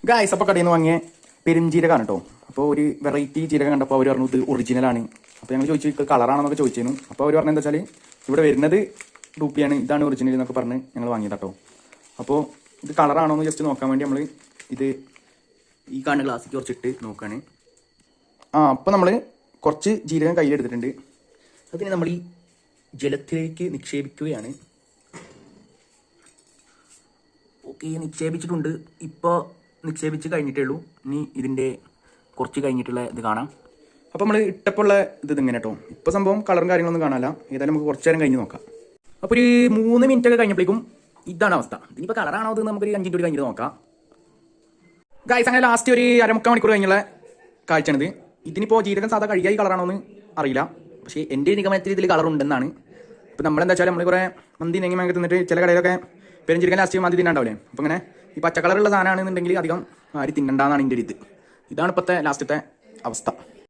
Guys അപ്പോൾ കടയിൽ നിന്ന് വാങ്ങിയ പെരുംജീരകമാണ് കേട്ടോ. അപ്പോൾ ഒരു വെറൈറ്റി ജീരകം കണ്ടപ്പോൾ അവർ പറഞ്ഞു ഇത് ഒറിജിനലാണ്. അപ്പോൾ ഞങ്ങൾ ചോദിച്ചു കളറാണെന്നൊക്കെ ചോദിച്ചിരുന്നു. അപ്പോൾ അവർ പറഞ്ഞത് എന്താ വെച്ചാൽ ഇവിടെ വരുന്നത് ഡൂപ്പിയാണ്, ഇതാണ് ഒറിജിനൽ എന്നൊക്കെ പറഞ്ഞ് ഞങ്ങൾ വാങ്ങിയത് കേട്ടോ. അപ്പോൾ ഇത് കളറാണോ എന്ന് ജസ്റ്റ് നോക്കാൻ വേണ്ടി നമ്മൾ ഇത് ഈ കാണുന്ന ഗ്ലാസ്സിൽ കുറച്ചിട്ട് നോക്കുകയാണ്. അപ്പോൾ നമ്മൾ കുറച്ച് ജീരകം കയ്യിലെടുത്തിട്ടുണ്ട്. അതിന് നമ്മൾ ഈ ജലത്തിലേക്ക് നിക്ഷേപിക്കുകയാണ്. ഓക്കെ, നിക്ഷേപിച്ചിട്ടുണ്ട്. ഇപ്പോൾ നിക്ഷേപിച്ച് കഴിഞ്ഞിട്ടേ ഉള്ളൂ. ഇനി ഇതിൻ്റെ കുറച്ച് കഴിഞ്ഞിട്ടുള്ള ഇത് കാണാം. അപ്പോൾ നമ്മൾ ഇട്ടപ്പോൾ ഉള്ള ഇങ്ങനെ കേട്ടോ. ഇപ്പോൾ സംഭവം കളറും കാര്യങ്ങളൊന്നും കാണാനില്ല. ഏതായാലും നമുക്ക് കുറച്ച് നേരം കഴിഞ്ഞ് നോക്കാം. അപ്പോൾ ഒരു 3 മിനിറ്റ് ഒക്കെ കഴിഞ്ഞപ്പോഴേക്കും ഇതാണ് അവസ്ഥ. ഇനിയിപ്പോൾ കളറാണോ അത് നമുക്കൊരു 5 മിനിറ്റ് കഴിഞ്ഞിട്ട് നോക്കാം. ഗായ്സ്, അങ്ങനെ ലാസ്റ്റ് ഒരു 1/4 മണിക്കൂർ കഴിഞ്ഞുള്ള കാഴ്ചയാണിത്. ഇതിനിപ്പോൾ ജീരകം സാധാ കഴുകിയ കളറാണോ എന്ന് അറിയില്ല. പക്ഷേ എൻ്റെ നിഗമനത്തിൽ ഇതിൽ കളറുണ്ടെന്നാണ്. ഇപ്പോൾ നമ്മളെന്താ വെച്ചാൽ നമ്മൾ കുറേ മന്തി നെങ്ങി വാങ്ങി തിന്നിട്ട് ചില കടയിലൊക്കെ പെരുംജീരകം ലാസ്റ്റ് മന്തി തിന്നാണ്ടാവില്ലേ. അപ്പോൾ അങ്ങനെ ഈ പച്ച കളറുള്ള സാധനമാണെന്നുണ്ടെങ്കിൽ അധികം ആരും തിന്നണ്ടെന്നാണ് എൻ്റെ ഒരു ഇത്. ഇതാണ് ഇപ്പോഴത്തെ ലാസ്റ്റത്തെ അവസ്ഥ.